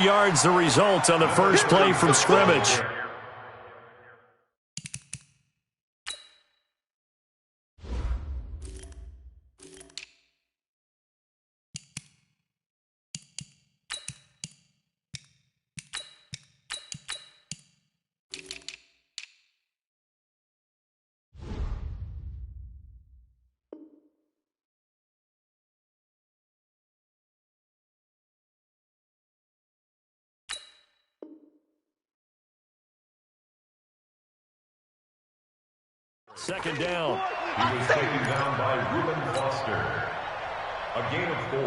Yards the result on the first play from scrimmage. Second down. He was taken down by Reuben Foster. A gain of 4.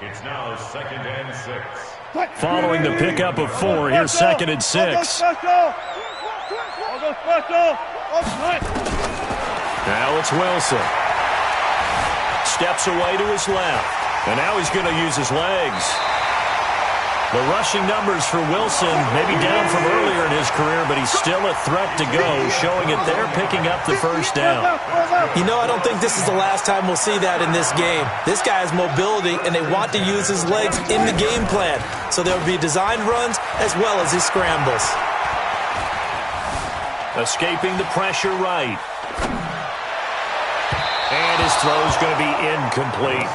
It's now 2nd and 6. Following the pickup of 4, here's 2nd and 6. Now it's Wilson. Steps away to his left. And now he's going to use his legs. The rushing numbers for Wilson may be down from earlier in his career, but he's still a threat to go, showing it they're picking up the first down. You know, I don't think this is the last time we'll see that in this game. This guy has mobility, and they want to use his legs in the game plan. So there will be designed runs as well as his scrambles. Escaping the pressure right. And his throw's going to be incomplete.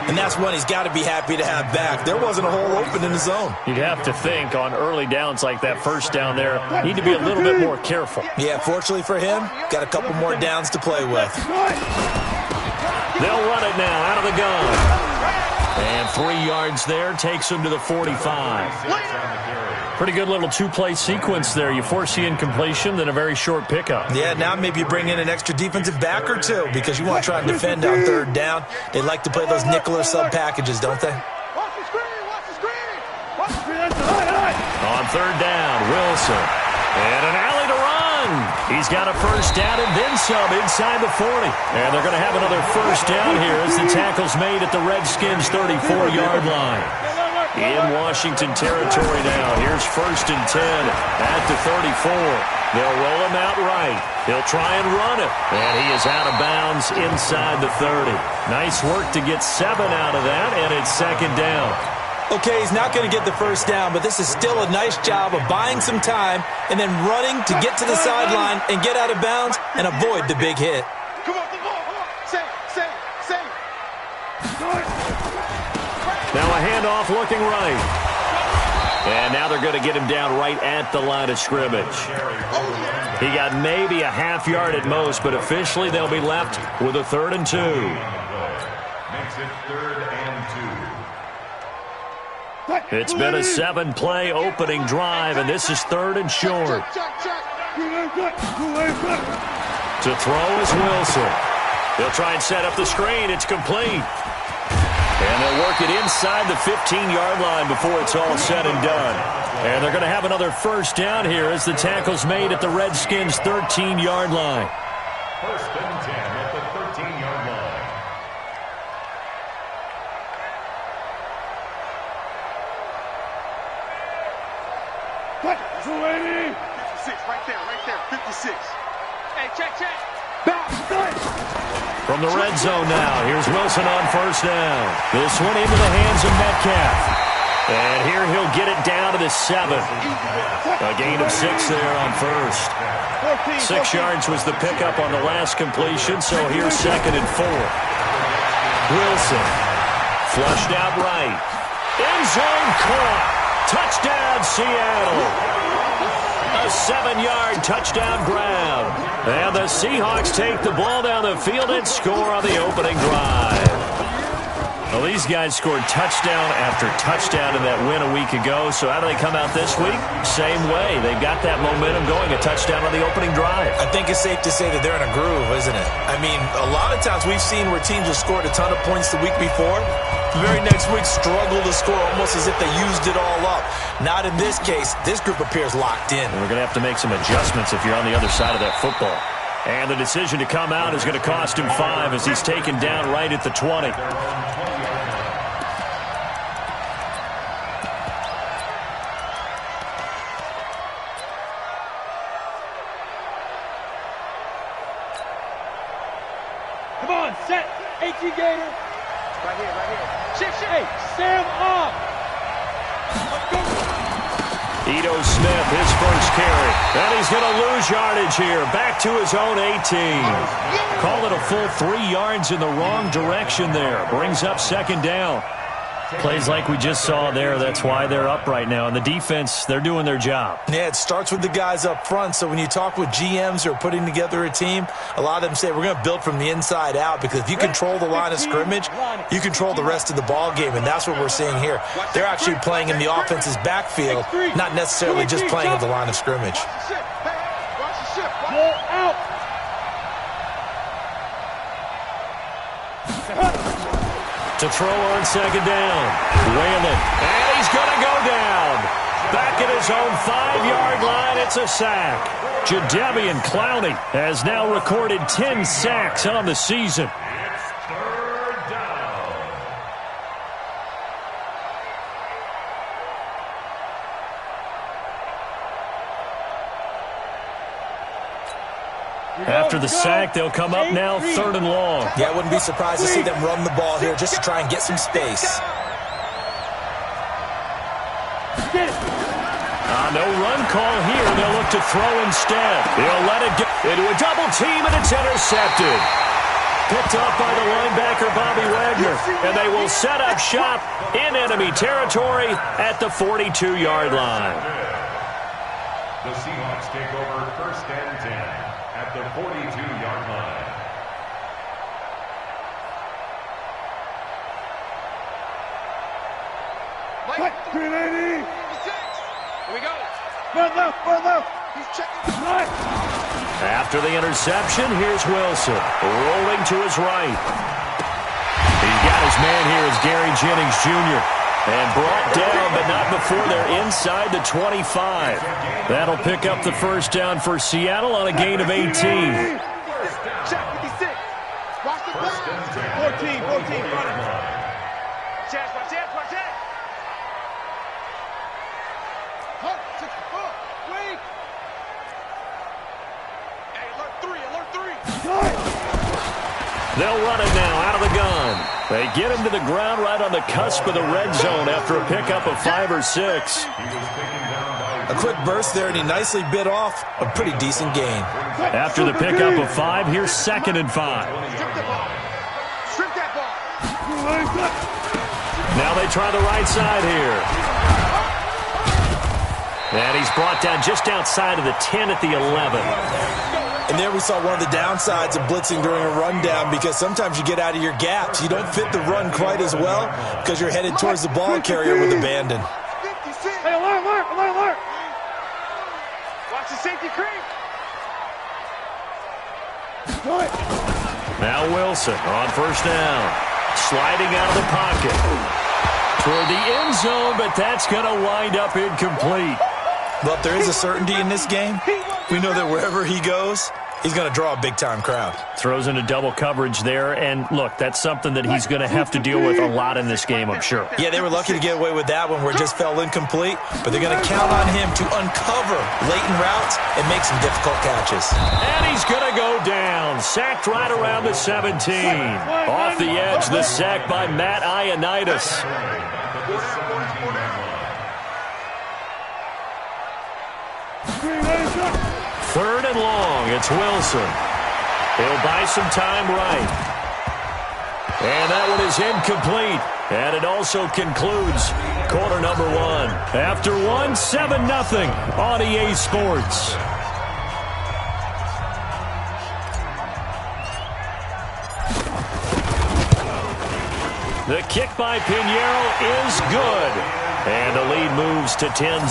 And that's one he's got to be happy to have back. There wasn't a hole open in the zone. You'd have to think on early downs like that first down there, need to be a little bit more careful. Yeah, fortunately for him, got a couple more downs to play with. They'll run it now out of the gun. And 3 yards there takes him to the 45. Pretty good little two-play sequence there. You force the incompletion, then a very short pickup. Yeah, now maybe you bring in an extra defensive back or two because you want to try and defend on 3rd down. They like to play those nickel or sub packages, don't they? Watch the screen! Watch the screen! Watch the screen! On 3rd down, Wilson. And an alley to run. He's got a first down and then some inside the 40. And they're going to have another first down here as the tackle's made at the Redskins' 34-yard line. In Washington territory now. Here's 1st and 10 at the 34. They'll roll him out right. He'll try and run it. And he is out of bounds inside the 30. Nice work to get 7 out of that, and it's 2nd down. Okay, he's not going to get the first down, but this is still a nice job of buying some time and then running to get to the sideline and get out of bounds and avoid the big hit. Come on, come on, come on. Say. Now a handoff looking right. And now they're going to get him down right at the line of scrimmage. He got maybe a half yard at most, but officially they'll be left with a 3rd and 2. Makes it 3rd and 2. It's been a 7-play opening drive, and this is 3rd and short. To throw is Wilson. He'll try and set up the screen. It's complete. And they'll work it inside the 15-yard line before it's all said and done. And they're going to have another first down here as the tackle's made at the Redskins' 13-yard line. 1st and 10 at the 13-yard line. Cut. 56, right there. 56. Hey, check. Back. From the red zone now, here's Wilson on first down. This one into the hands of Metcalf. And here he'll get it down to the 7. A gain of 6 there on first. 6 yards was the pickup on the last completion, so here's 2nd and 4. Wilson flushed out right. End zone caught. Touchdown, Seattle. A 7-yard touchdown grab. And the Seahawks take the ball down the field and score on the opening drive. Well, these guys scored touchdown after touchdown in that win a week ago. So how do they come out this week? Same way. They've got that momentum going, a touchdown on the opening drive. I think it's safe to say that they're in a groove, isn't it? I mean, a lot of times we've seen where teams have scored a ton of points the week before. The very next week struggle to score almost as if they used it all up. Not in this case. This group appears locked in. And we're going to have to make some adjustments if you're on the other side of that football. And the decision to come out is going to cost him 5 as he's taken down right at the 20. Come on, set. H.E. Gator. Right here. Shift. Hey, Sam off. Let's go. Ito Smith, his first carry. And he's going to lose yardage here. Back to his own 18. Call it a full 3 yards in the wrong direction there. Brings up second down. Plays like we just saw there. That's why they're up right now. And the defense, they're doing their job. Yeah, it starts with the guys up front. So when you talk with GMs who are putting together a team, a lot of them say we're going to build from the inside out, because if you control the line of scrimmage, you control the rest of the ball game, and that's what we're seeing here. They're actually playing in the offense's backfield, not necessarily just playing at the line of scrimmage. To throw on second down. Whalen. And he's going to go down. Back at his own 5-yard line, it's a sack. Jadeveon Clowney has now recorded 10 sacks on the season. It's third down. After the sack, they'll come up now 3rd and long. Yeah, I wouldn't be surprised to see them run the ball here just to try and get some space. No run call here. They'll look to throw instead. They'll let it go into a double team, and it's intercepted. Picked up by the linebacker, Bobby Wagner. And they will set up shop in enemy territory at the 42-yard line. The Seahawks take over 1st and 10 at the 42-yard line. What? 380. Here we go. Run left. He's checking his right. After the interception, here's Wilson. Rolling to his right. He's got his man here as Gary Jennings Jr. And brought down, but not before they're inside the 25. That'll pick up the first down for Seattle on a gain of 18. Check 56. Watch the ball. 14. Watch it. Huh, 64. Wait. Hey, alert 3. They'll run it now out of the gun. They get him to the ground right on the cusp of the red zone after a pickup of 5 or 6. A quick burst there, and he nicely bit off a pretty decent gain. After the pickup of 5, here's 2nd and 5. Strip that ball. Now they try the right side here. And he's brought down just outside of the 10 at the 11. And there we saw one of the downsides of blitzing during a rundown, because sometimes you get out of your gaps. You don't fit the run quite as well because you're headed towards the ball carrier with abandon. 56. Hey, alert. Watch the safety creep. Now Wilson on first down. Sliding out of the pocket. Toward the end zone, but that's going to wind up incomplete. But there is a certainty in this game. We know that wherever he goes, he's going to draw a big-time crowd. Throws into double coverage there, and look, that's something that he's going to have to deal with a lot in this game, I'm sure. Yeah, they were lucky to get away with that one where it just fell incomplete, but they're going to count on him to uncover latent routes and make some difficult catches. And he's going to go down, sacked right around the 17. Off the edge, the sack by Matt Ioannidis. 3rd and long, it's Wilson. He'll buy some time right. And that one is incomplete. And it also concludes quarter number 1. After 1, 7-0 on EA Sports. The kick by Pinheiro is good. And the lead moves to 10-0.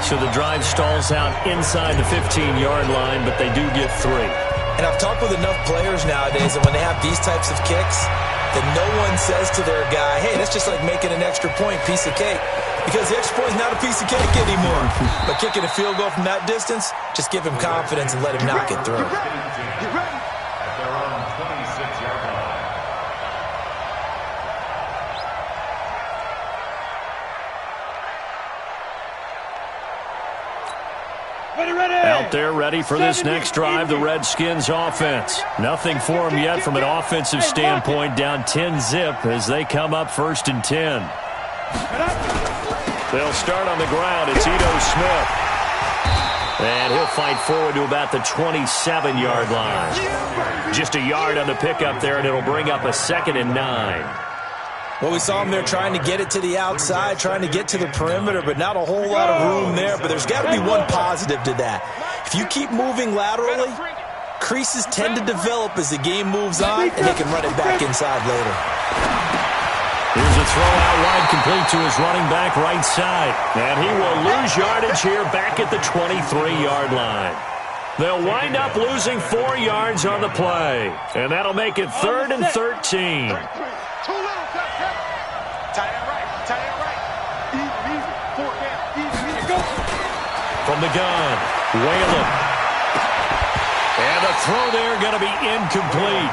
So the drive stalls out inside the 15-yard line, but they do get 3. And I've talked with enough players nowadays that when they have these types of kicks, that no one says to their guy, hey, that's just like making an extra point, piece of cake. Because the extra point is not a piece of cake anymore. But kicking a field goal from that distance, just give him confidence and let him knock it through. At their own 26-yard line. Out there ready for this next drive, the Redskins offense. Nothing for them yet from an offensive standpoint, down 10-0 as they come up 1st and 10. They'll start on the ground. It's Ito Smith. And he'll fight forward to about the 27-yard line. Just a yard on the pickup there, and it'll bring up a 2nd and 9. Well, we saw him there trying to get it to the outside, trying to get to the perimeter, but not a whole lot of room there. But there's got to be one positive to that. If you keep moving laterally, creases tend to develop as the game moves on, and they can run it back inside later. Here's a throw out wide, complete to his running back right side. And he will lose yardage here back at the 23-yard line. They'll wind up losing 4 yards on the play. And that'll make it 3rd and 13. From the gun, Whalen. And the throw there going to be incomplete.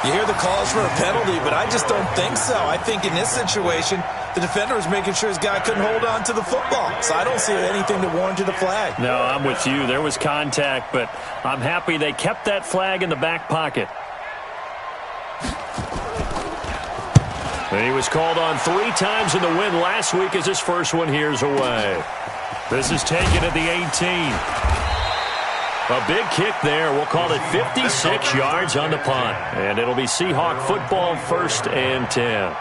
You hear the calls for a penalty, but I just don't think so. I think in this situation, the defender was making sure his guy couldn't hold on to the football. So I don't see anything to warrant the flag. No, I'm with you. There was contact, but I'm happy they kept that flag in the back pocket. And he was called on 3 times in the win last week as his first one here's away. This is taken at the 18. A big kick there. We'll call it 56 yards on the punt. And it'll be Seahawk football, 1st and 10.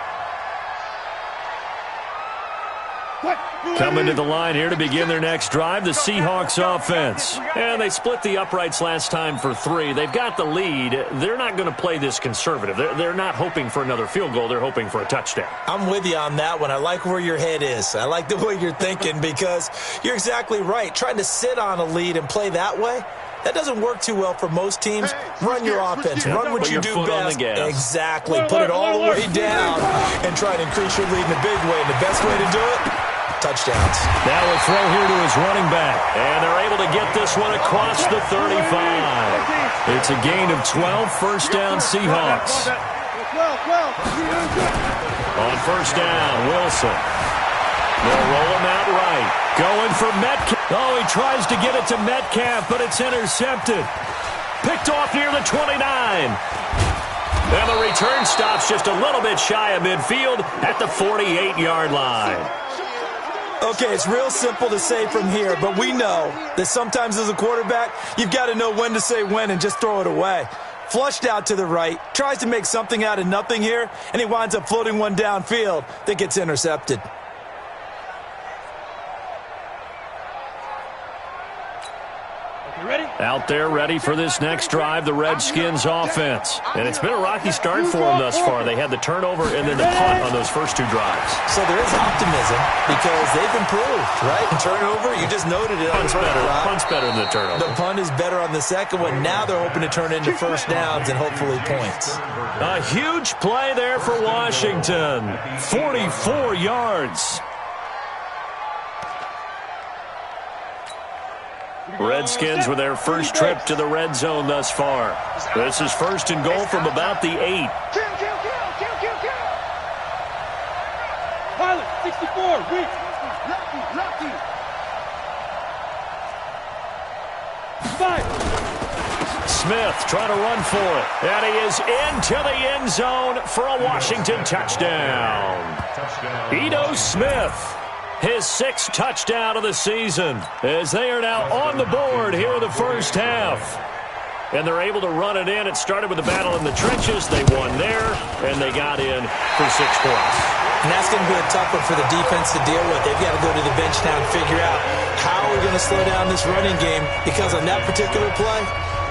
Coming to the line here to begin their next drive, the Seahawks offense. And they split the uprights last time for 3. They've got the lead. They're not going to play this conservative. They're not hoping for another field goal. They're hoping for a touchdown. I'm with you on that one. I like where your head is. I like the way you're thinking because you're exactly right. Trying to sit on a lead and play that way, that doesn't work too well for most teams. Run your offense. Run what you do best. Exactly. Put it all the way down and try to increase your lead in a big way. And the best way to do it, touchdowns. Now a throw here to his running back. And they're able to get this one across the 35. It's a gain of 12, 1st down Seahawks. On 1st down, Wilson. They'll roll him out right. Going for Metcalf. Oh, he tries to get it to Metcalf, but it's intercepted. Picked off near the 29. And the return stops just a little bit shy of midfield at the 48-yard line. Okay, it's real simple to say from here, but we know that sometimes as a quarterback, you've got to know when to say when and just throw it away. Flushed out to the right, tries to make something out of nothing here, and he winds up floating one downfield that gets intercepted. Out there ready for this next drive, the Redskins offense. And it's been a rocky start for them thus far. They had the turnover and then the punt on those first 2 drives. So there is optimism because they've improved, right? Turnover, you just noted it on the first drive. Punt's better than the turnover. The punt is better on the second one. Now they're hoping to turn into 1st downs and hopefully points. A huge play there for Washington. 44 yards. Redskins with their first trip to the red zone thus far. This is 1st and goal from about the 8. Pilot, 64, weak. Lucky. 5. Smith trying to run for it. And he is into the end zone for a Washington touchdown. Ito Smith. His 6th touchdown of the season as they are now on the board here in the first half. And they're able to run it in. It started with a battle in the trenches. They won there, and they got in for 6 points. And that's going to be a tough one for the defense to deal with. They've got to go to the bench now and figure out how we're going to slow down this running game because on that particular play,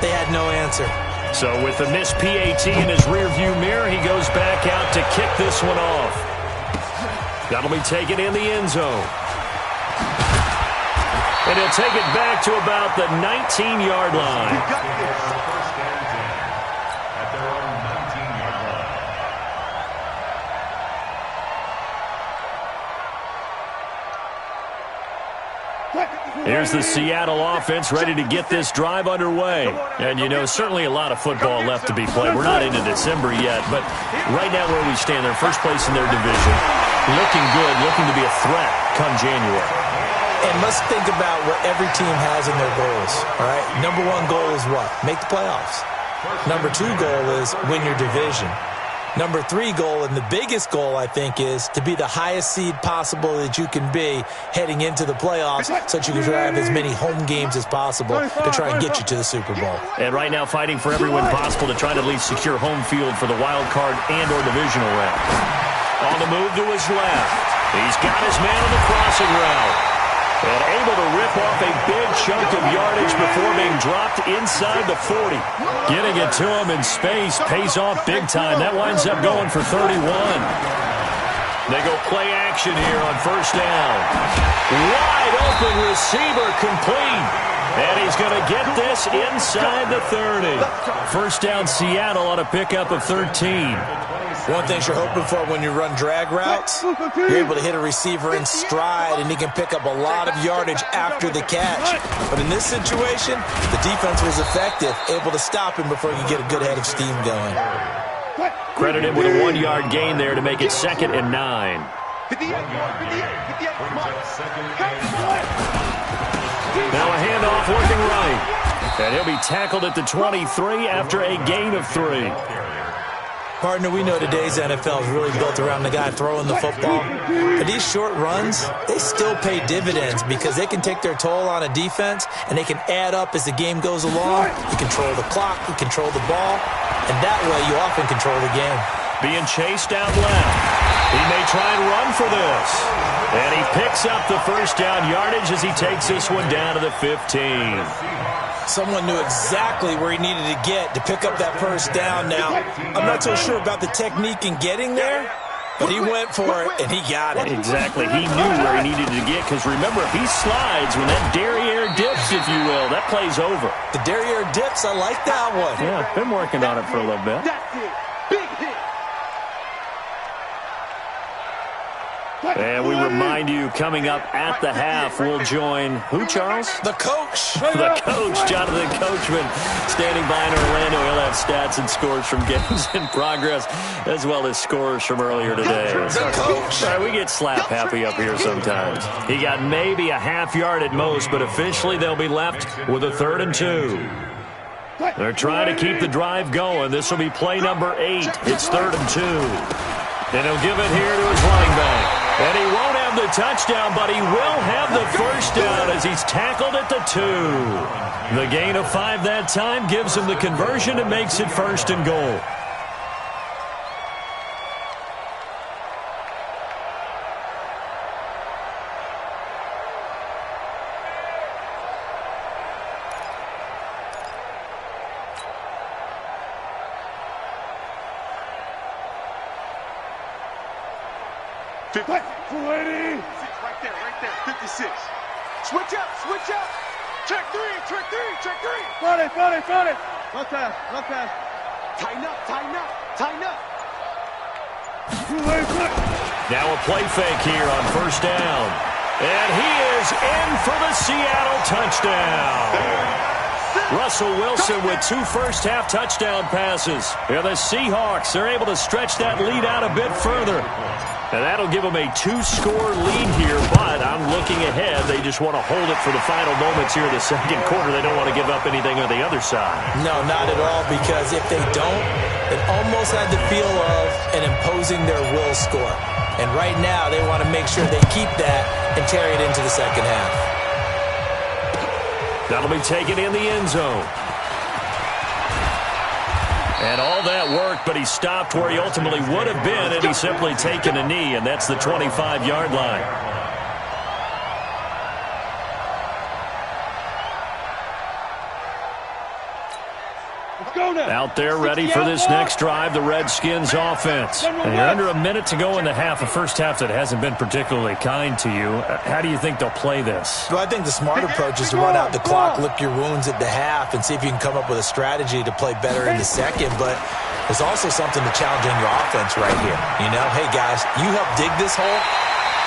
they had no answer. So with the missed PAT in his rearview mirror, he goes back out to kick this one off. That'll be taken in the end zone. And he'll take it back to about the 19-yard line. Here's the Seattle offense ready to get this drive underway. And, you know, certainly a lot of football left to be played. We're not into December yet, but right now where we stand, they're first place in their division. Looking good, looking to be a threat come January. And let's think about what every team has in their goals, all right? Number 1 goal is what? Make the playoffs. Number 2 goal is win your division. Number 3 goal, and the biggest goal, I think, is to be the highest seed possible that you can be heading into the playoffs so that you can have as many home games as possible to try and get you to the Super Bowl. And right now fighting for every win possible to try to at least secure home field for the wild card and or divisional round. On the move to his left. He's got his man on the crossing route. And able to rip off a big chunk of yardage before being dropped inside the 40. Getting it to him in space pays off big time. That winds up going for 31. They go play action here on first down. Wide open receiver complete. And he's going to get this inside the 30. First down Seattle on a pickup of 13. One thing you're hoping for when you run drag routes, you're able to hit a receiver in stride, and he can pick up a lot of yardage after the catch. But in this situation, the defense was effective, able to stop him before you get a good head of steam going. Credit him with a 1-yard gain there to make it 2nd and 9. Now a handoff working right. And he'll be tackled at the 23 after a gain of 3. Partner, we know today's NFL is really built around the guy throwing the football. But these short runs, they still pay dividends because they can take their toll on a defense, and they can add up as the game goes along. You control the clock, you control the ball, and that way you often control the game. Being chased out left. He may try and run for this. And he picks up the first down yardage as he takes this one down to the 15. Someone knew exactly where he needed to get to pick up that first down. Now, I'm not so sure about the technique in getting there, but he went for it, and he got it. Exactly. He knew where he needed to get, because remember, if he slides, when that derriere dips, if you will, that play's over. The derriere dips, I like that one. Yeah, been working on it for a little bit. That's it. Big hit. And we remind you, coming up at the half, we'll join who, Charles? The coach. The coach, Jonathan Coachman, standing by in Orlando. He'll have stats and scores from games in progress, as well as scores from earlier today. The coach. All right, we get slap happy up here sometimes. He got maybe a half yard at most, but officially they'll be left with a 3rd and 2. They're trying to keep the drive going. This will be play number 8. It's 3rd and 2. And he'll give it here to his running back. And he won't have the touchdown, but he will have the first down as he's tackled at the 2. The gain of 5 that time gives him the conversion and makes it 1st and goal. Right there. 56. Switch up. Check three. Front it. Look pass. Tighten up. Now a play fake here on first down. And he is in for the Seattle touchdown. Russell Wilson with 2 first-half touchdown passes. Yeah, the Seahawks are able to stretch that lead out a bit further. And that'll give them a 2-score lead here, but I'm looking ahead. They just want to hold it for the final moments here in the second quarter. They don't want to give up anything on the other side. No, not at all, because if they don't, it almost had the feel of an imposing their will score. And right now, they want to make sure they keep that and carry it into the second half. That'll be taken in the end zone. And all that worked, but he stopped where he ultimately would have been had he simply taken a knee, and that's the 25-yard line. Out there ready for this next drive, the Redskins offense. And you're under a minute to go in the half, a first half that hasn't been particularly kind to you. How do you think they'll play this? Well, I think the smart approach is to run out the clock, lick your wounds at the half, and see if you can come up with a strategy to play better in the second. But there's also something to challenge in your offense right here. You know, hey, guys, you help dig this hole.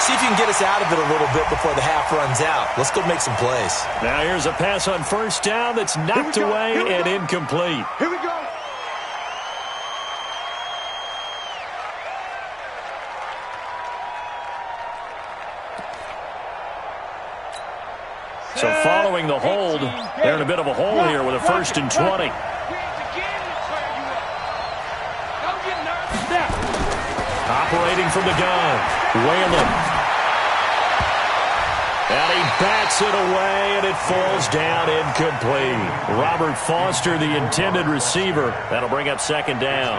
See if you can get us out of it a little bit before the half runs out. Let's go make some plays. Now here's a pass on first down that's knocked away and incomplete. Here we go. So following the hold, they're in a bit of a hole here with a 1st and 20. operating from the gun. Whalen. And he bats it away, and it falls down incomplete. Robert Foster, the intended receiver. That'll bring up second down.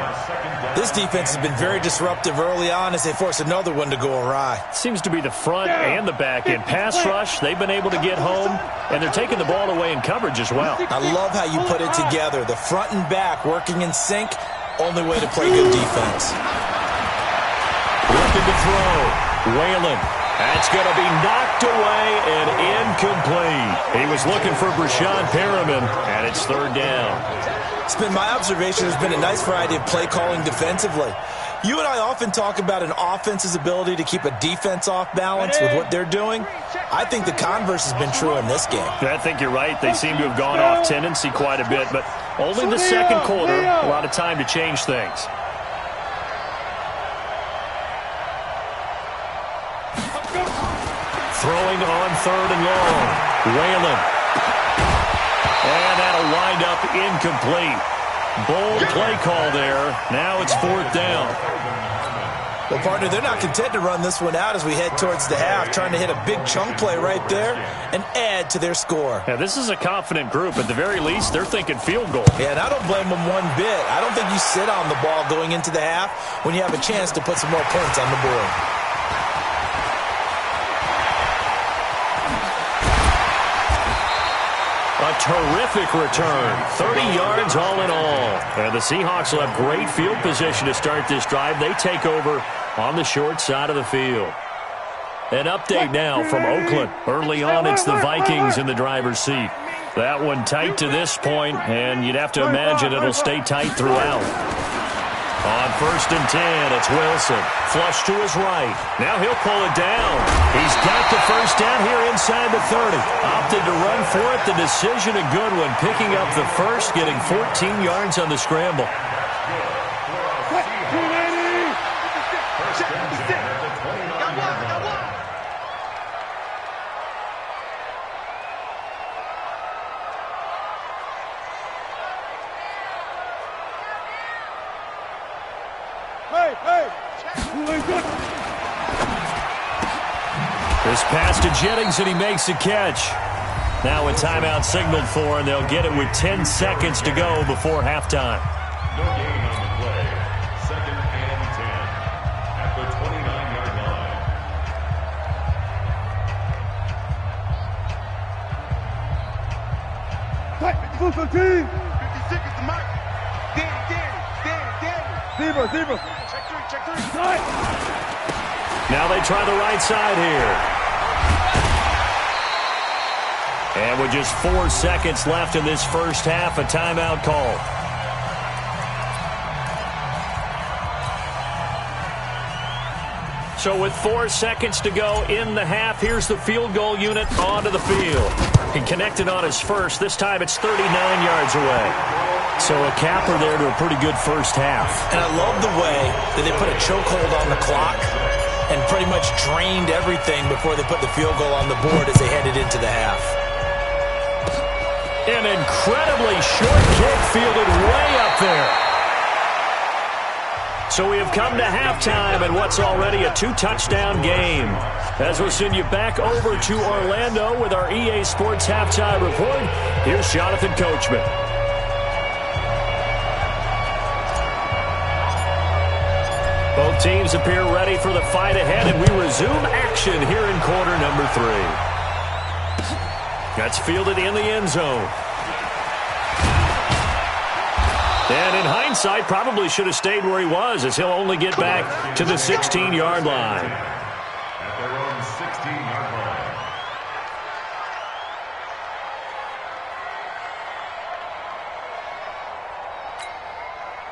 This defense has been very disruptive early on as they force another one to go awry. Seems to be the front and the back end. Pass rush, they've been able to get home, and they're taking the ball away in coverage as well. I love how you put it together. The front and back working in sync, only way to play good defense. Looking to throw. Whalen. That's going to be knocked away and incomplete. He was looking for Brashad Perriman, and it's third down. It's been my observation there's been a nice variety of play calling defensively. You and I often talk about an offense's ability to keep a defense off balance with what they're doing. I think the converse has been true in this game. I think you're right. They seem to have gone off tendency quite a bit, but only the second quarter, a lot of time to change things. Throwing on third and long. Whalen. And that'll wind up incomplete. Bold play call there. Now it's fourth down. Well, partner, they're not content to run this one out as we head towards the half, trying to hit a big chunk play right there and add to their score. Yeah, this is a confident group. At the very least, they're thinking field goal. Yeah, and I don't blame them one bit. I don't think you sit on the ball going into the half when you have a chance to put some more points on the board. A terrific return. 30 yards all in all. And the Seahawks will have great field position to start this drive. They take over on the short side of the field. An update now from Oakland. Early on, it's the Vikings in the driver's seat. That one tight to this point, and you'd have to imagine it'll stay tight throughout. On 1st and 10, it's Wilson. Flush to his right. Now he'll pull it down. He's got the first down here inside the 30. Opted to run for it. The decision a good one. Picking up the first, getting 14 yards on the scramble. This pass to Jennings, and he makes the catch. Now a timeout signaled for, and they'll get it with 10 seconds to go before halftime. No gain on the play. 2nd and 10 at the 29-yard line. Full team. 56 is the mark. Danny. Zebra. Check three. Now they try the right side here. And with just 4 seconds left in this first half, a timeout call. So with 4 seconds to go in the half, here's the field goal unit onto the field. He connected on his first. This time it's 39 yards away. So a capper there to a pretty good first half. And I love the way that they put a chokehold on the clock and pretty much drained everything before they put the field goal on the board as they headed into the half. An incredibly short kick fielded way up there. So we have come to halftime in what's already a 2-touchdown game. As we'll send you back over to Orlando with our EA Sports Halftime Report, here's Jonathan Coachman. Both teams appear ready for the fight ahead, and we resume action here in quarter number 3. That's fielded in the end zone. And in hindsight, probably should have stayed where he was, as he'll only get back to the 16-yard line. At their own 16-yard line.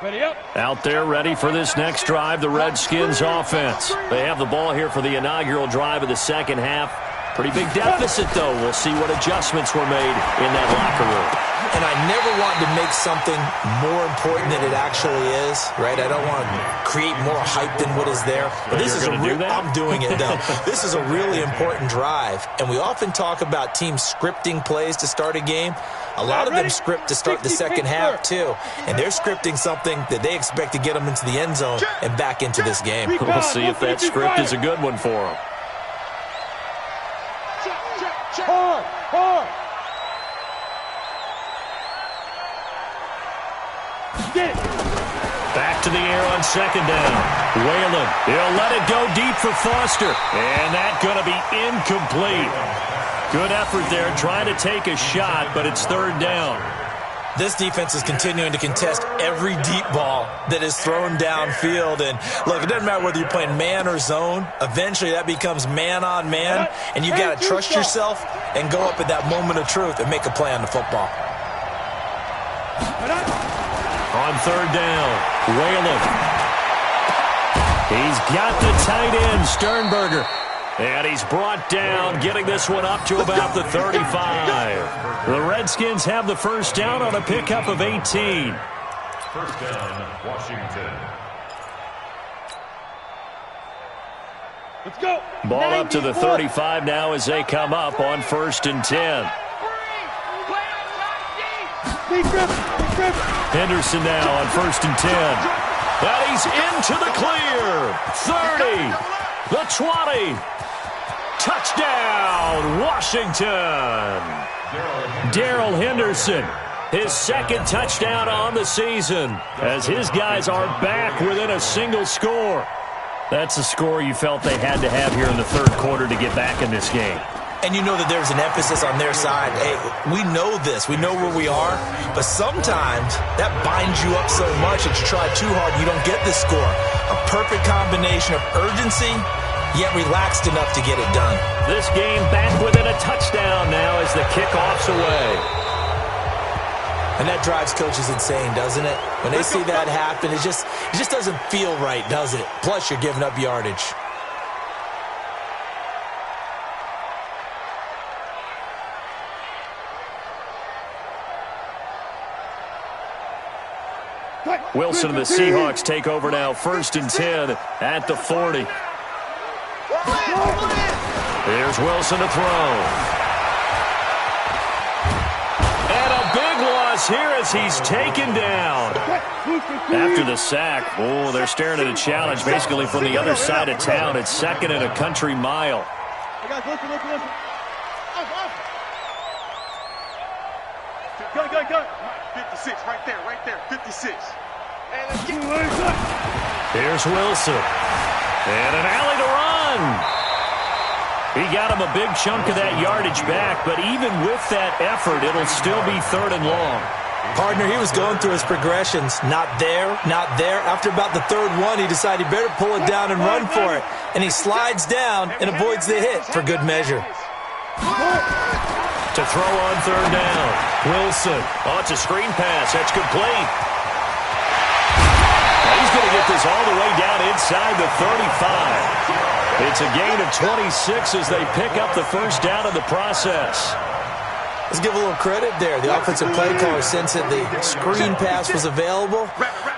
Ready up. Out there ready for this next drive, the Redskins offense. They have the ball here for the inaugural drive of the second half. Pretty big deficit, though. We'll see what adjustments were made in that locker room. and I never want to make something more important than it actually is, right? I don't want to create more hype than what is there. But this is I'm doing it, though. This is a really important drive, and we often talk about teams scripting plays to start a game. A lot of them script to start the second half, too, and they're scripting something that they expect to get them into the end zone and back into this game. We'll see if that script is a good one for them. Back to the air on second down. Whalen, he'll let it go deep for Foster. And that's going to be incomplete. Good effort there trying to take a shot, but it's third down. This defense is continuing to contest every deep ball that is thrown downfield. And, look, it doesn't matter whether you're playing man or zone. Eventually that becomes man on man, and you've got to trust yourself and go up at that moment of truth and make a play on the football. On third down, Whalen. He's got the tight end, Sternberger. And he's brought down, getting this one up to about the 35. The Redskins have the first down on a pickup of 18. First down, Washington. Let's go. Ball up to the 35 now as they come up on 1st and 10. Henderson now on 1st and 10. And he's into the clear. 30, the 20. Touchdown, Washington. Darrell Henderson, his second touchdown on the season, as his guys are back within a single score. That's a score you felt they had to have here in the third quarter to get back in this game. And you know that there's an emphasis on their side. Hey, we know this. We know where we are. But sometimes that binds you up so much that you try too hard and you don't get the score. A perfect combination of urgency, yet relaxed enough to get it done. This game back within a touchdown now as the kickoff's away. And that drives coaches insane, doesn't it? When they see that happen, it just doesn't feel right, does it? Plus, you're giving up yardage. Wilson and the Seahawks take over now, 1st and 10 at the 40. Here's Wilson to throw. And a big loss here as he's taken down. After the sack, oh, they're staring at a challenge basically from the other side of town. It's 2nd and a country mile. Go. 56, right there, 56. Here's Wilson. And an alley to run. He got him a big chunk of that yardage back, but even with that effort, it'll still be 3rd and long. Partner, he was going through his progressions. Not there, not there. After about the 3rd one, he decided he better pull it down and run for it. And he slides down and avoids the hit for good measure. To throw on 3rd down. Wilson. Oh, it's a screen pass. That's complete. And he's going to get this all the way down inside the 35. It's a gain of 26 as they pick up the first down in the process. Let's give a little credit there. The offensive play caller sensed that the screen pass was available.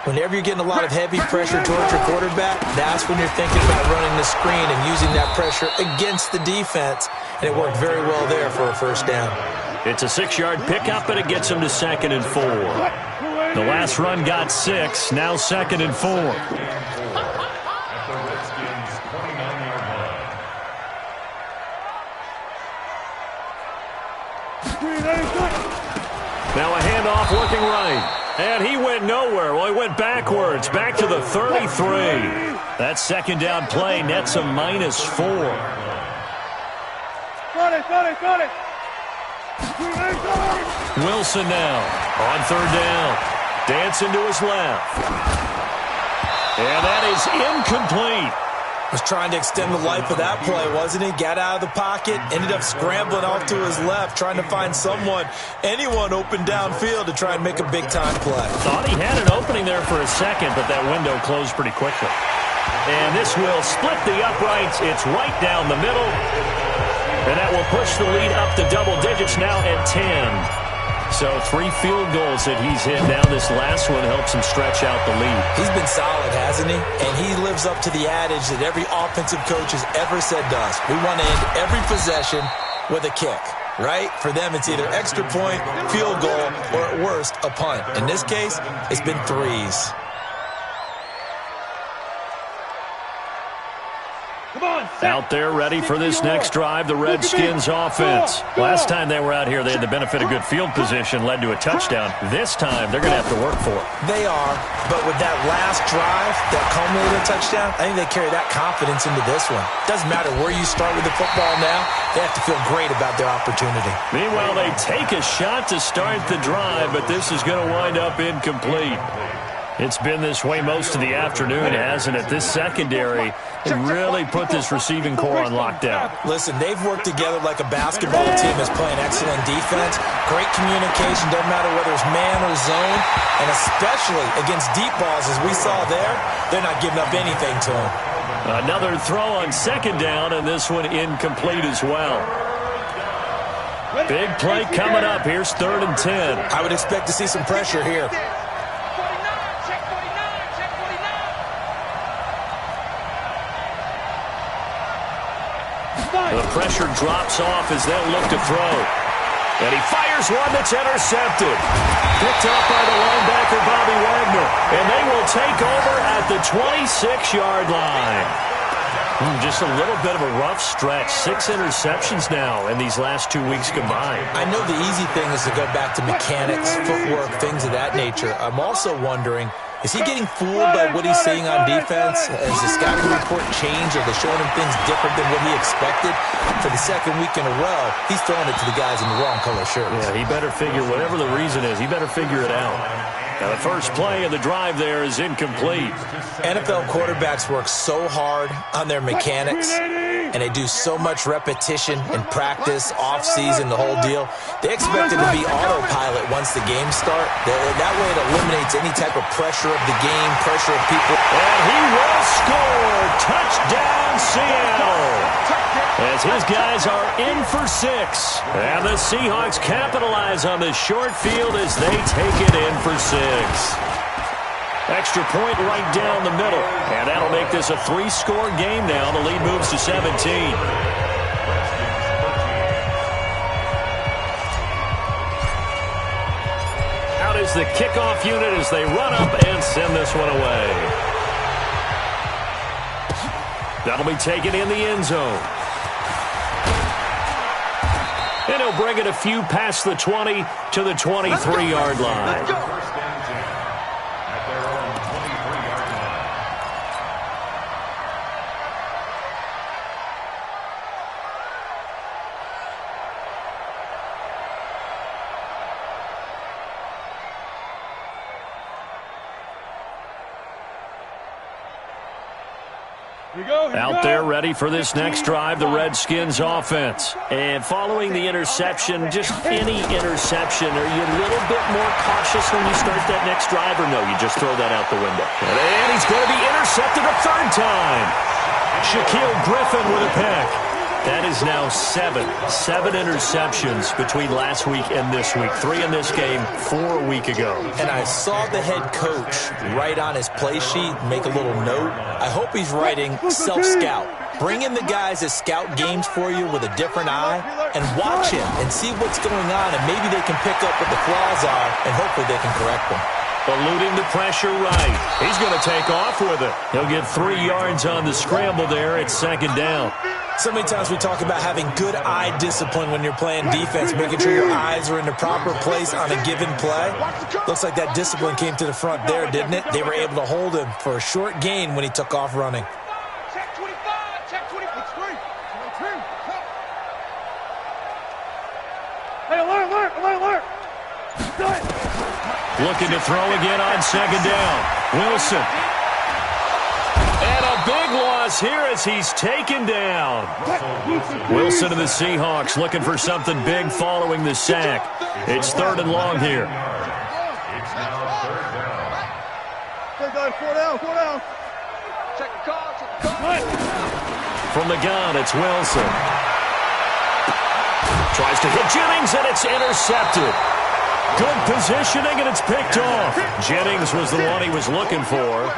Whenever you're getting a lot of heavy pressure towards your quarterback, that's when you're thinking about running the screen and using that pressure against the defense. And it worked very well there for a first down. It's a 6-yard pickup, and it gets him to 2nd and 4. The last run got 6, now 2nd and 4. Now a handoff working right. And he went nowhere. Well, he went backwards, back to the 33. That 2nd down play nets a -4. Got it. Wilson now on 3rd down. Dancing to his left. And that is incomplete. Was trying to extend the life of that play, wasn't he? Got out of the pocket, ended up scrambling off to his left, trying to find anyone open downfield to try and make a big-time play. Thought he had an opening there for a second, but that window closed pretty quickly. And this will split the uprights. It's right down the middle. And that will push the lead up to double digits now at 10. So 3 field goals that he's hit now. This last one helps him stretch out the lead. He's been solid, hasn't he? And he lives up to the adage that every offensive coach has ever said to us. We want to end every possession with a kick, right? For them, it's either extra point, field goal, or at worst, a punt. In this case, it's been 3s. Out there ready for this next drive, the Redskins offense. Last time they were out here, they had the benefit of good field position, led to a touchdown. This time, they're going to have to work for it. They are, but with that last drive, that culminated touchdown, I think they carry that confidence into this one. Doesn't matter where you start with the football now, they have to feel great about their opportunity. Meanwhile, they take a shot to start the drive, but this is going to wind up incomplete. It's been this way most of the afternoon, hasn't it? This secondary really put this receiving core on lockdown. Listen, they've worked together like a basketball team that's playing excellent defense. Great communication, doesn't matter whether it's man or zone. And especially against deep balls, as we saw there, they're not giving up anything to them. Another throw on second down, and this one incomplete as well. Big play coming up. Here's 3rd and 10. I would expect to see some pressure here. The pressure drops off as they'll look to throw. And he fires one that's intercepted. Picked up by the linebacker, Bobby Wagner. And they will take over at the 26-yard line. Just a little bit of a rough stretch. 6 interceptions now in these last 2 weeks combined. I know the easy thing is to go back to mechanics, footwork, things of that nature. I'm also wondering, is he getting fooled by what he's seeing on defense? Has the scouting report changed? Are they showing him things different than what he expected? For the second week in a row, he's throwing it to the guys in the wrong color shirts. Yeah, he better figure, whatever the reason is, he better figure it out. Now, the first play of the drive there is incomplete. NFL quarterbacks work so hard on their mechanics, and they do so much repetition and practice, off-season, the whole deal. They expect it to be autopilot once the games start. That way it eliminates any type of pressure of the game, pressure of people. And he will score. Touchdown, Seattle. As his guys are in for 6. And the Seahawks capitalize on the short field as they take it in for 6. Extra point right down the middle. And that'll make this a 3-score game now. The lead moves to 17. Out is the kickoff unit as they run up and send this one away. That'll be taken in the end zone. And he'll bring it a few past the 20 to the 23-yard line. Out there ready for this next drive, the Redskins offense. And following the interception, just any interception, are you a little bit more cautious when you start that next drive, or no, you just throw that out the window? And he's going to be intercepted a 3rd time. Shaquille Griffin with a pick. That is now 7 interceptions between last week and this week. 3 in this game, 4 a week ago. And I saw the head coach write on his play sheet, make a little note. I hope he's writing self-scout. Bring in the guys that scout games for you with a different eye and watch him and see what's going on, and maybe they can pick up what the flaws are, and hopefully they can correct them. Eluding the pressure right. He's going to take off with it. He'll get 3 yards on the scramble there. It's 2nd down. So many times we talk about having good eye discipline when you're playing defense, making sure your eyes are in the proper place on a given play. Looks like that discipline came to the front there, didn't it? They were able to hold him for a short gain when he took off running. Check 25, check 25. Hey, alert. Looking to throw again on 2nd down. Wilson. And a big loss here as he's taken down. Wilson and the Seahawks looking for something big following the sack. It's 3rd and long here. It's now 3rd down. 4 down. Check the call. From the gun, it's Wilson. Tries to hit Jennings, and it's intercepted. Good positioning, and it's picked off. Jennings was the one he was looking for.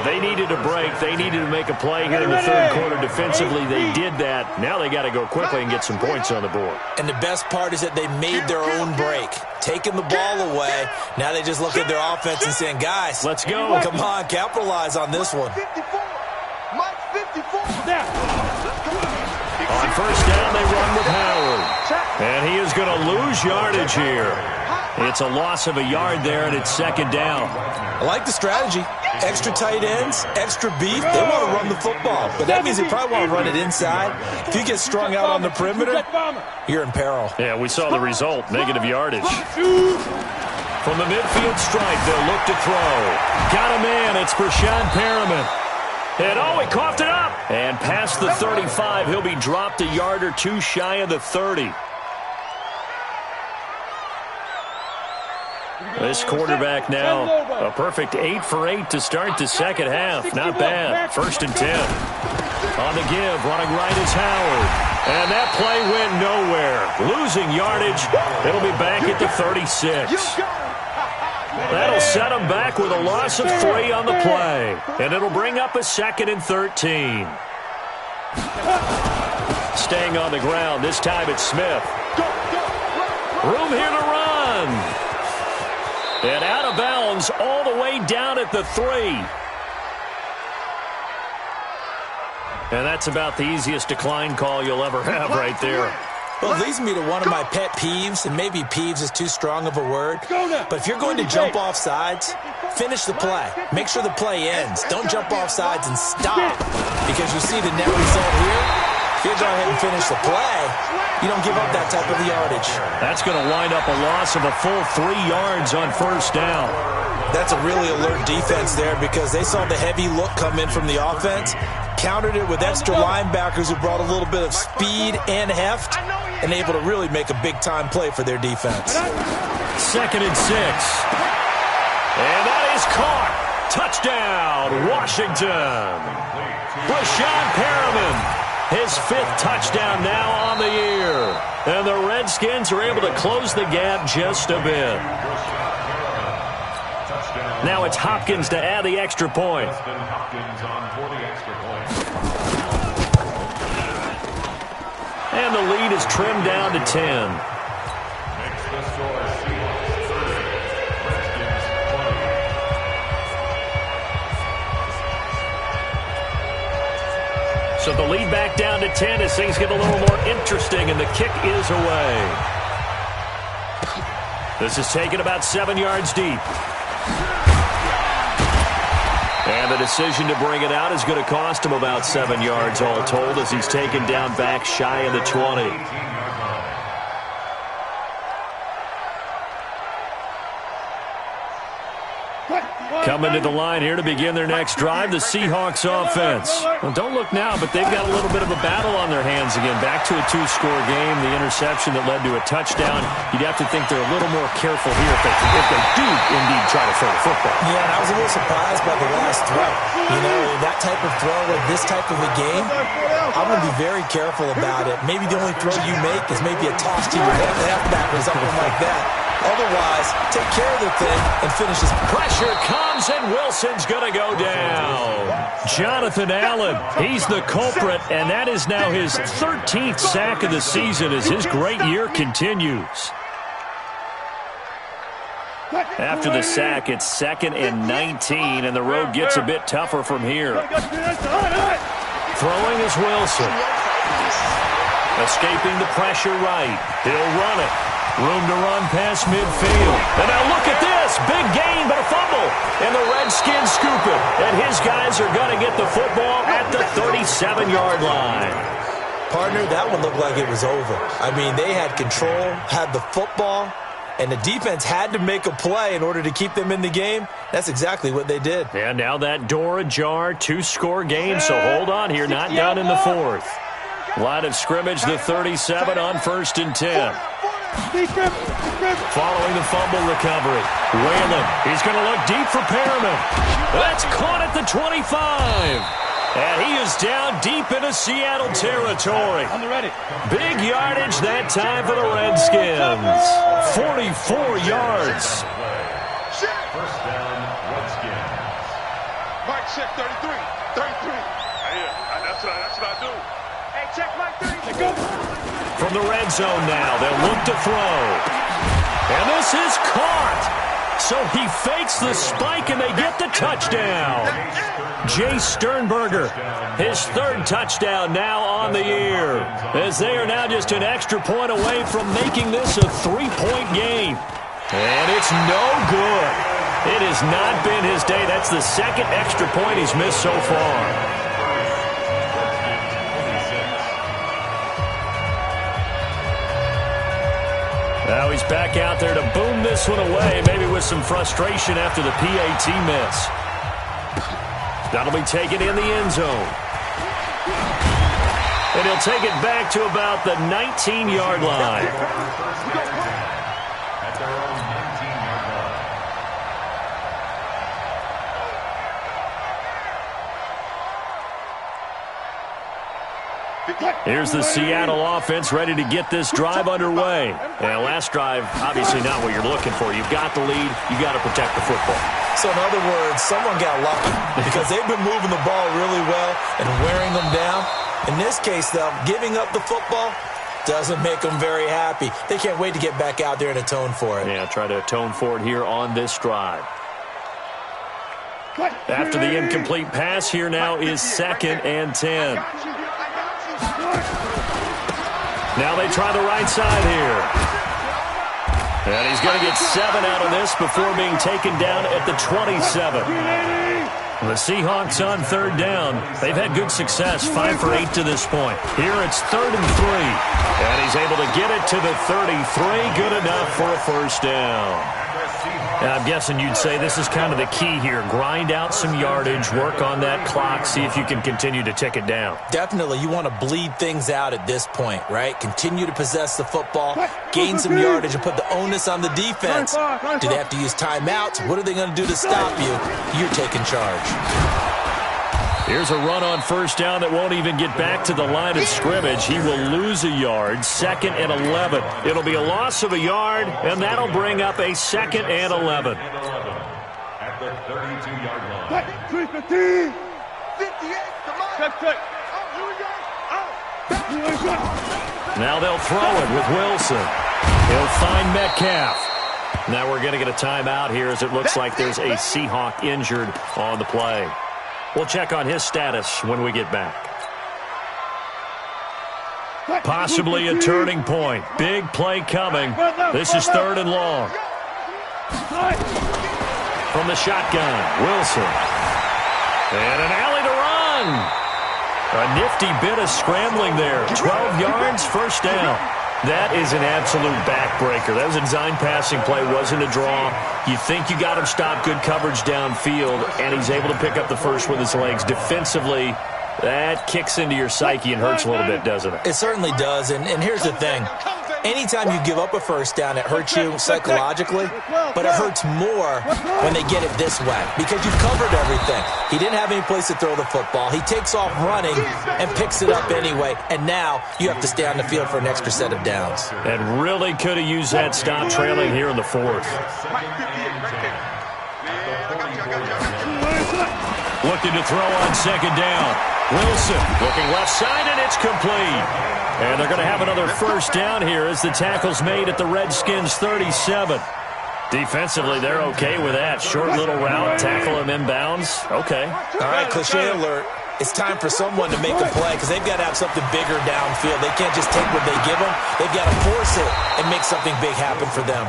They needed a break. They needed to make a play here in the third quarter defensively. They did that. Now they got to go quickly and get some points on the board. And the best part is that they made their own break. Taking the ball away. Now they just look at their offense and saying, guys, let's go. Come on, capitalize on this one. 54. Mike 54. On first down, they run with Howard. And he is going to lose yardage here. It's a loss of a yard there, and it's second down. I like the strategy. Extra tight ends, extra beef. They want to run the football, but that means they probably want to run it inside. If you get strung out on the perimeter, you're in peril. Yeah, we saw the result, negative yardage. From the midfield stripe, they'll look to throw. Got a man. It's Brashad Perriman. And, oh, he coughed it up. And past the 35, he'll be dropped a yard or two shy of the 30. This quarterback now, a perfect 8 for 8 to start the second half. Not bad. First and 10. On the give, running right is Howard. And that play went nowhere. Losing yardage. It'll be back at the 36. That'll set him back with a loss of 3 on the play. And it'll bring up a second and 13. Staying on the ground, this time it's Smith. Room here to run. And out of bounds all the way down at the 3. And that's about the easiest decline call you'll ever have right there. Well, it leads me to one of my pet peeves, and maybe peeves is too strong of a word. But if you're going to jump off sides, finish the play. Make sure the play ends. Don't jump off sides and stop. Because you see the net result here. If you go ahead and finish the play, you don't give up that type of yardage. That's going to wind up a loss of a full 3 yards on first down. That's a really alert defense there because they saw the heavy look come in from the offense, countered it with extra linebackers who brought a little bit of speed and heft, and able to really make a big-time play for their defense. Second and 6. And that is caught. Touchdown, Washington. Brashad Perriman. His 5th touchdown now on the year. And the Redskins are able to close the gap just a bit. Now it's Hopkins to add the extra point. And the lead is trimmed down to 10. So the lead back down to 10 as things get a little more interesting, and the kick is away. This is taken about 7 yards deep. And the decision to bring it out is going to cost him about 7 yards all told as he's taken down back shy of the 20. Coming to the line here to begin their next drive, the Seahawks offense. Well, don't look now, but they've got a little bit of a battle on their hands again. Back to a 2-score game, the interception that led to a touchdown. You'd have to think they're a little more careful here if they do indeed try to throw the football. Yeah, and I was a little surprised by the last throw. You know, that type of throw with this type of a game, I'm going to be very careful about it. Maybe the only throw you make is maybe a toss to your halfback or something like that. Otherwise, take care of the thing and finish this. Pressure comes, and Wilson's going to go down. Jonathan Allen, he's the culprit, and that is now his 13th sack of the season as his great year continues. After the sack, it's 2nd and 19, and the road gets a bit tougher from here. Throwing is Wilson. Escaping the pressure right. He'll run it. Room to run past midfield. And now look at this. Big gain, but a fumble. And the Redskins scoop it. And his guys are going to get the football at the 37-yard line. Partner, that one looked like it was over. I mean, they had control, had the football, and the defense had to make a play in order to keep them in the game. That's exactly what they did. And now that door ajar, 2-score game, so hold on here, not done in the 4th. Line of scrimmage, the 37 on 1st and 10. Following the fumble recovery, Whalen, he's going to look deep for Perriman. That's caught at the 25. And he is down deep into Seattle territory. Big yardage that time for the Redskins. 44 yards. First down, Redskins. Mike, check 33. 33. That's what I do. Hey, check Mike 33. Go. From the red zone now, they'll look to throw. And this is caught. So he fakes the spike, and they get the touchdown. Jay Sternberger, his third touchdown now on the year, as they are now just an extra point away from making this a 3-point game. And it's no good. It has not been his day. That's the second extra point he's missed so far. Now he's back out there to boom this one away, maybe with some frustration after the PAT miss. That'll be taken in the end zone. And he'll take it back to about the 19-yard line. Here's the Seattle offense ready to get this drive underway. And last drive, obviously not what you're looking for. You've got the lead. You've got to protect the football. So in other words, someone got lucky because they've been moving the ball really well and wearing them down. In this case, though, giving up the football doesn't make them very happy. They can't wait to get back out there and atone for it. Yeah, try to atone for it here on this drive. After the incomplete pass, here now is 2nd and 10. Now they try the right side here. And he's going to get 7 out of this before being taken down at the 27. The Seahawks on 3rd down. They've had good success, 5 for 8 to this point. Here it's 3rd and 3. And he's able to get it to the 33. Good enough for a first down. And I'm guessing you'd say this is kind of the key here. Grind out some yardage, work on that clock, see if you can continue to tick it down. Definitely. You want to bleed things out at this point, right? Continue to possess the football, gain some yardage, and put the onus on the defense. Do they have to use timeouts? What are they going to do to stop you? You're taking charge. Here's a run on first down that won't even get back to the line of scrimmage. He will lose a yard. 2nd and 11. It'll be a loss of a yard, and that'll bring up a 2nd and 11. At the 32-yard line. 315. 58. Come on. Check. Now they'll throw it with Wilson. He'll find Metcalf. Now we're going to get a timeout here as it looks like there's a Seahawk injured on the play. We'll check on his status when we get back. Possibly a turning point. Big play coming. This is 3rd and long. From the shotgun, Wilson. And an alley to run. A nifty bit of scrambling there. 12 yards, first down. That is an absolute backbreaker. That was a design passing play, wasn't a draw. You think you got him stopped, good coverage downfield, and he's able to pick up the first with his legs. Defensively, that kicks into your psyche and hurts a little bit, doesn't it? It certainly does, and here's the thing. Anytime you give up a first down, it hurts you psychologically, but it hurts more when they get it this way because you've covered everything. He didn't have any place to throw the football. He takes off running and picks it up anyway, and now you have to stay on the field for an extra set of downs. And really could have used that stop trailing here in the 4th. Looking to throw on 2nd down. Wilson looking left side, and it's complete. And they're going to have another first down here as the tackle's made at the Redskins 37. Defensively, they're okay with that. Short little route, tackle him inbounds. Okay. All right, cliche alert. It's time for someone to make a play because they've got to have something bigger downfield. They can't just take what they give them. They've got to force it and make something big happen for them.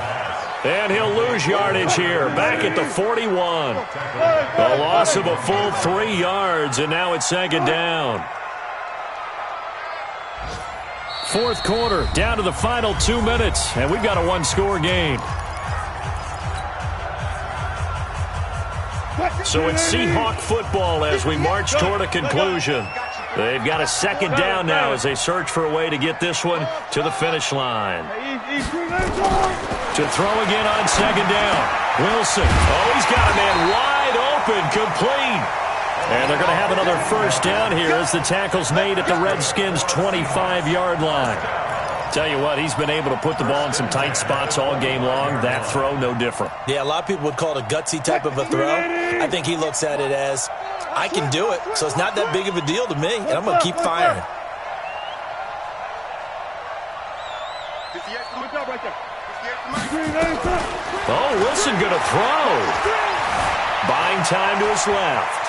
And he'll lose yardage here, back at the 41. A loss of a full 3 yards, and now it's 2nd down. 4th quarter, down to the final 2 minutes, and we've got a 1-score game. So it's Seahawk football as we march toward a conclusion. They've got a 2nd down now as they search for a way to get this one to the finish line. To throw again on 2nd down. Wilson. Oh, he's got a man wide open, complete. And they're going to have another first down here as the tackle's made at the Redskins' 25-yard line. Tell you what, he's been able to put the ball in some tight spots all game long. That throw, no different. Yeah, a lot of people would call it a gutsy type of a throw. I think he looks at it as, I can do it, so it's not that big of a deal to me, and I'm going to keep firing. Oh, Wilson going to throw. Buying time to his left.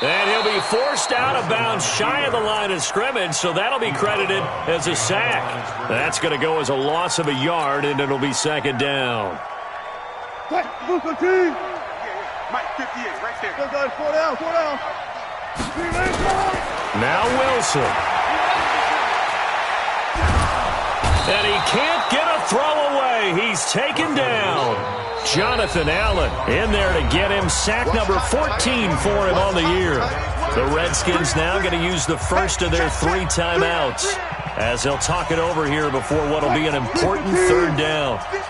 And he'll be forced out of bounds shy of the line of scrimmage, so that'll be credited as a sack. That's going to go as a loss of a yard, and it'll be second down. Mike 58, right there. Four down. Now Wilson. And he can't get a throw away. He's taken down. Jonathan Allen in there to get him sack number 14 for him on the year. The Redskins now going to use the first of their 3 timeouts as they'll talk it over here before what will be an important third down. They're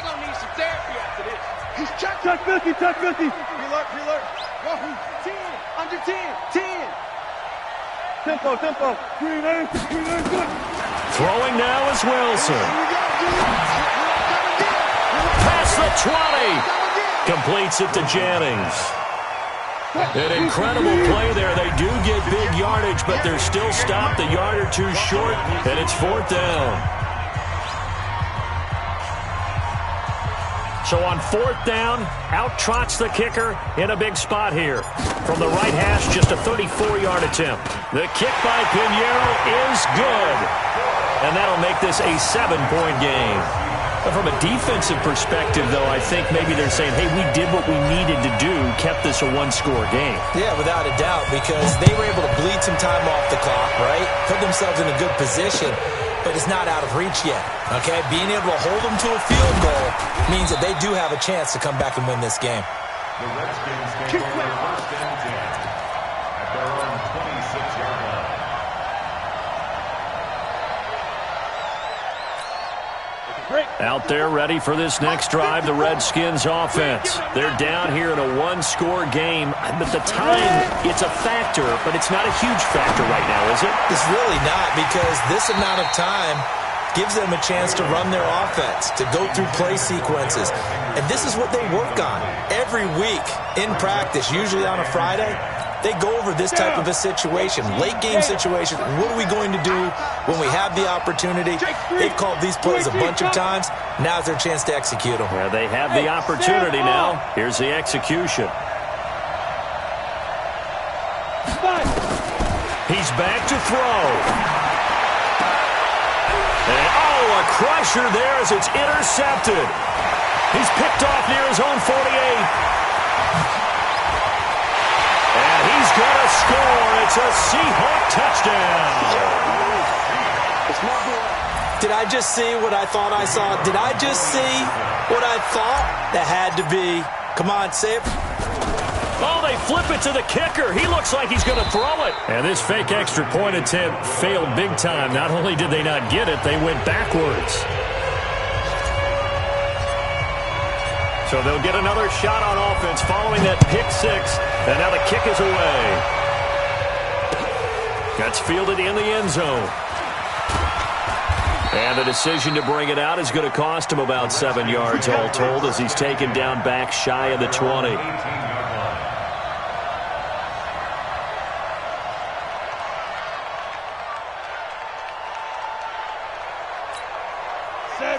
going to need some therapy after this. He's check 50. Alert. 10, under 10. Tempo. Green ace, good. Throwing now is Wilson. Past the 20. Completes it to Jennings. An incredible play there. They do get big yardage, but they're still stopped a yard or two short, and it's 4th down. So on 4th down, out trots the kicker in a big spot here. From the right hash, just a 34-yard attempt. The kick by Pinheiro is good. And that'll make this a 7-point game. But from a defensive perspective, though, I think maybe they're saying, hey, we did what we needed to do, kept this a 1-score game. Yeah, without a doubt, because they were able to bleed some time off the clock, right? Put themselves in a good position, but it's not out of reach yet, okay? Being able to hold them to a field goal means that they do have a chance to come back and win this game. The Redskins take over 1st and 10 at their own 26-yard line. Out there ready for this next drive, the Redskins offense. They're down here in a 1-score game. But the time, it's a factor, but it's not a huge factor right now, is it? It's really not, because this amount of time gives them a chance to run their offense, to go through play sequences. And this is what they work on every week in practice, usually on a Friday. They go over this type of a situation, late game situation. What are we going to do when we have the opportunity? They've called these plays a bunch of times. Now's their chance to execute them. Well, they have the opportunity now. Here's the execution. He's back to throw. And, a crusher there as it's intercepted. He's picked off near his own 48. And he's going to score. It's a Seahawk touchdown. Did I just see what I thought I saw? Did I just see what I thought? That had to be. Come on, say it. Oh, they flip it to the kicker. He looks like he's going to throw it. And this fake extra point attempt failed big time. Not only did they not get it, they went backwards. So they'll get another shot on offense following that pick 6. And now the kick is away. That's fielded in the end zone. And the decision to bring it out is going to cost him about 7 yards all told as he's taken down back shy of the 20.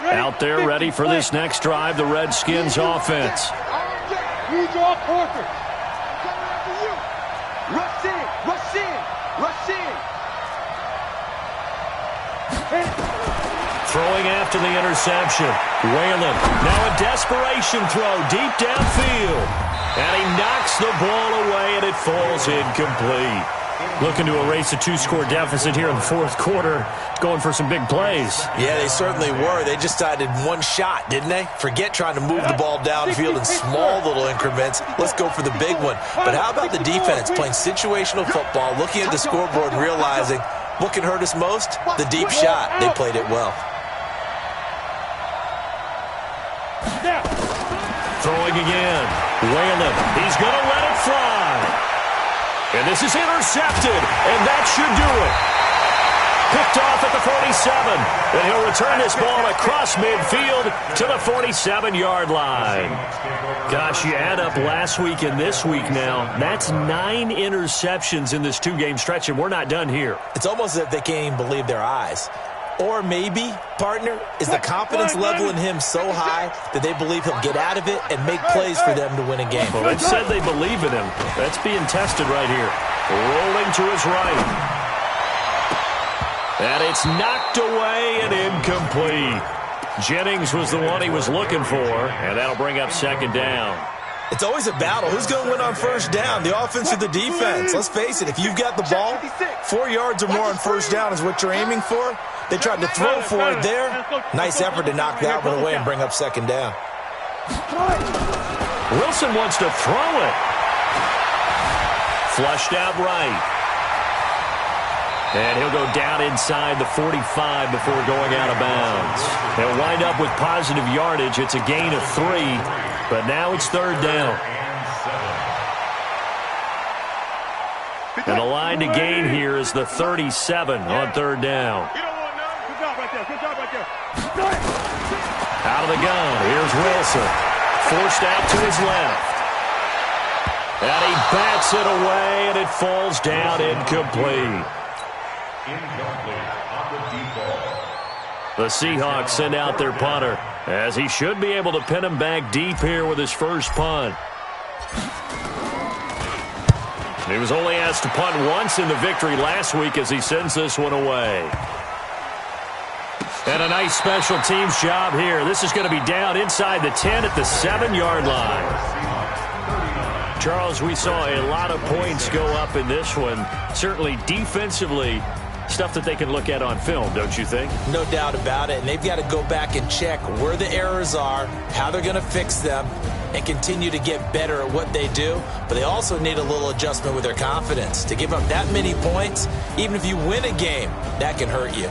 Out there ready for this next drive, the Redskins offense. You draw quarter. Coming after you. Rush in. Throwing after the interception. Whalen. Now a desperation throw deep downfield. And he knocks the ball away, and it falls incomplete. Looking to erase a 2-score deficit here in the 4th quarter. Going for some big plays. Yeah, they certainly were. They just decided one shot, didn't they? Forget trying to move the ball downfield in small little increments. Let's go for the big one. But how about the defense playing situational football, looking at the scoreboard and realizing what can hurt us most? The deep shot. They played it well. Throwing again. Whalen. He's going to let it fly. And this is intercepted, and that should do it. Picked off at the 47. And he'll return this ball across midfield to the 47-yard line. Gosh, you add up last week and this week now. That's 9 interceptions in this 2-game stretch, and we're not done here. It's almost as if they can't even believe their eyes. Or maybe, partner, is the confidence level in him so high that they believe he'll get out of it and make plays for them to win a game. Well, they've said they believe in him. That's being tested right here. Rolling to his right. And it's knocked away and incomplete. Jennings was the one he was looking for, and that'll bring up second down. It's always a battle. Who's going to win on first down, the offense or the defense? Let's face it, if you've got the ball, 4 yards or more on first down is what you're aiming for. They tried to throw for it there. Nice effort to knock that one away and bring up second down. Wilson wants to throw it. Flushed out right. And he'll go down inside the 45 before going out of bounds. He'll wind up with positive yardage. It's a gain of 3, but now it's third down. And the line to gain here is the 37 on third down. Out of the gun, here's Wilson. Forced out to his left. And he bats it away, and it falls down incomplete. The Seahawks send out their punter, as he should be able to pin him back deep here with his first punt. He was only asked to punt once in the victory last week as he sends this one away. And a nice special teams job here. This is going to be down inside the 10 at the 7-yard line. Charles, we saw a lot of points go up in this one. Certainly defensively, stuff that they can look at on film, don't you think? No doubt about it. And they've got to go back and check where the errors are, how they're going to fix them, and continue to get better at what they do. But they also need a little adjustment with their confidence. To give up that many points, even if you win a game, that can hurt you.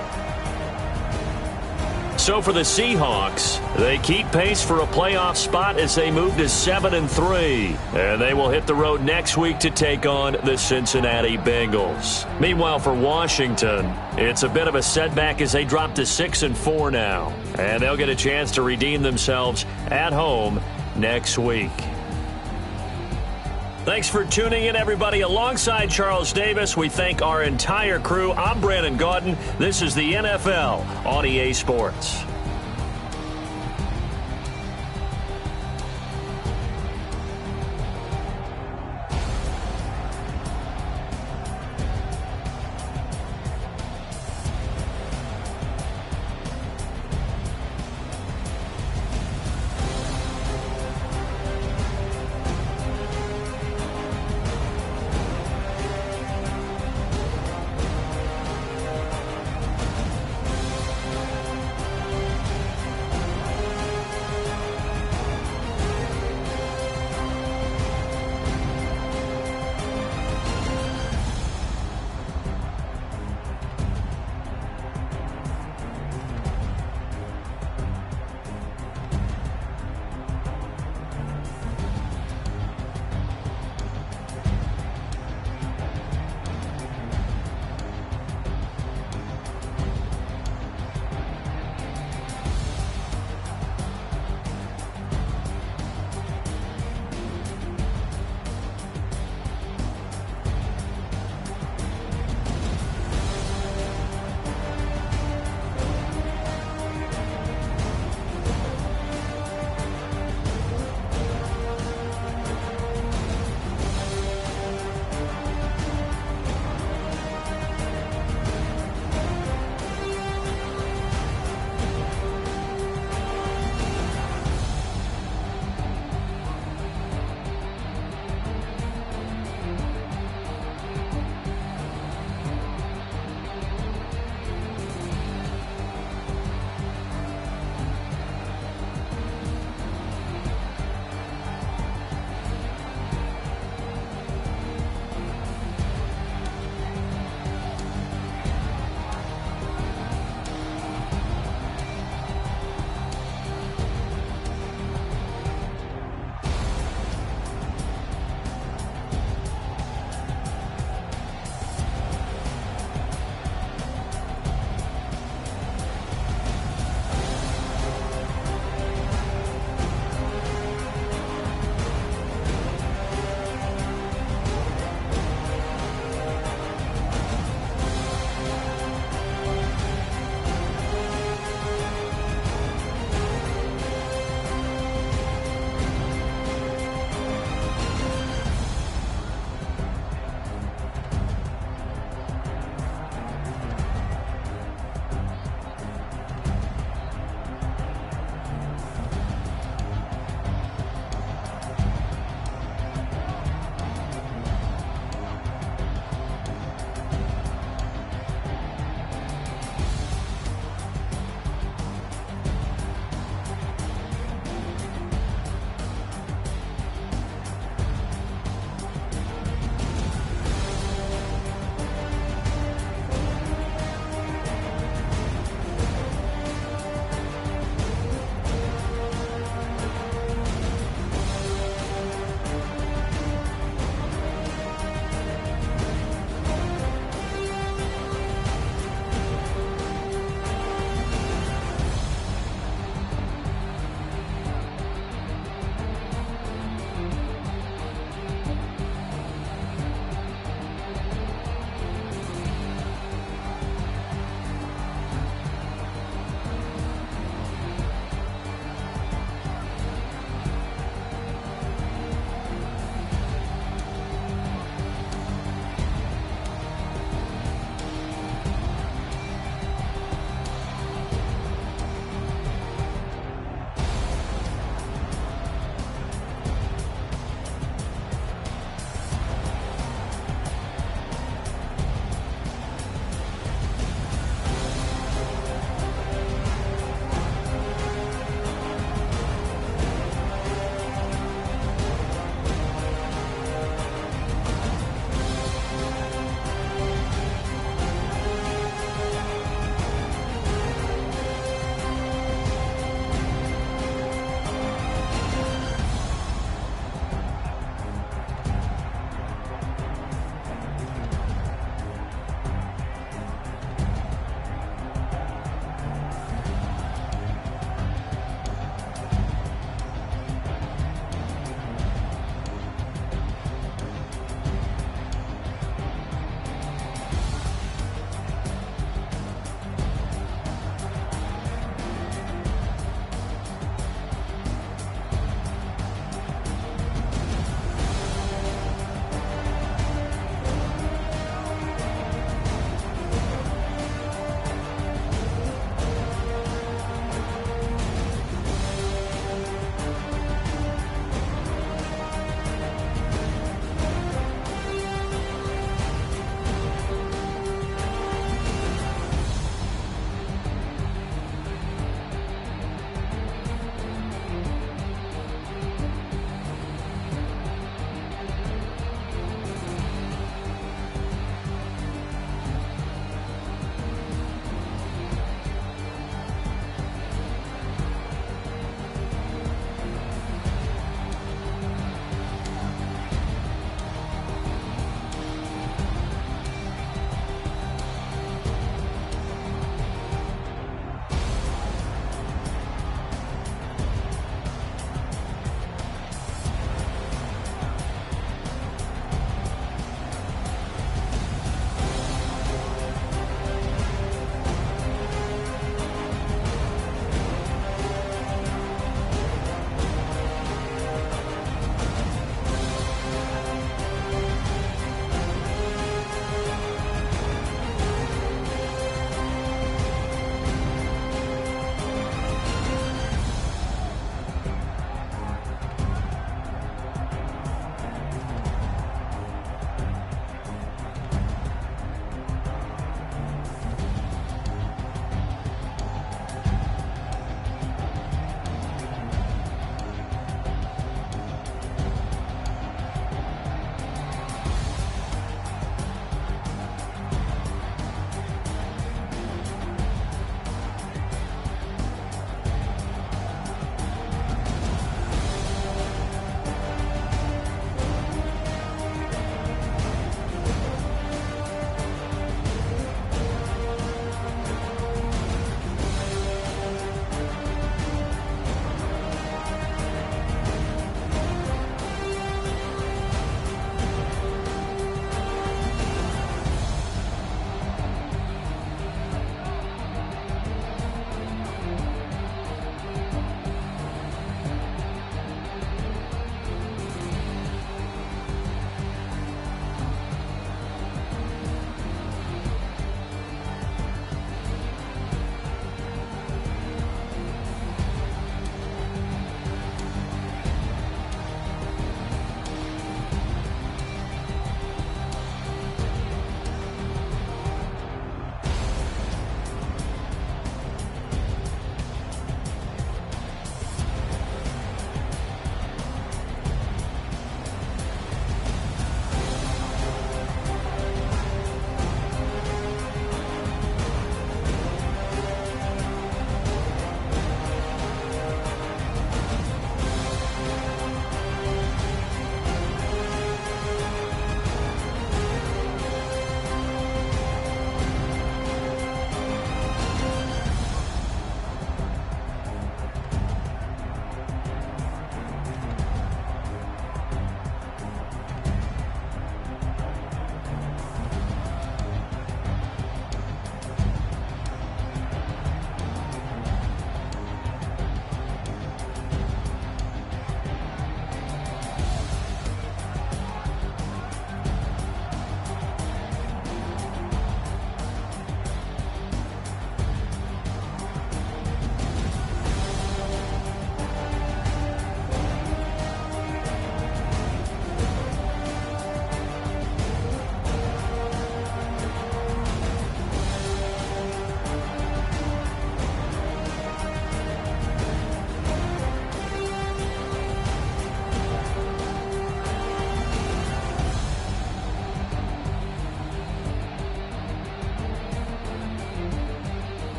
So for the Seahawks, they keep pace for a playoff spot as they move to 7-3. And they will hit the road next week to take on the Cincinnati Bengals. Meanwhile, for Washington, it's a bit of a setback as they drop to 6-4 now. And they'll get a chance to redeem themselves at home next week. Thanks for tuning in, everybody. Alongside Charles Davis, we thank our entire crew. I'm Brandon Gaudin. This is the NFL on EA Sports.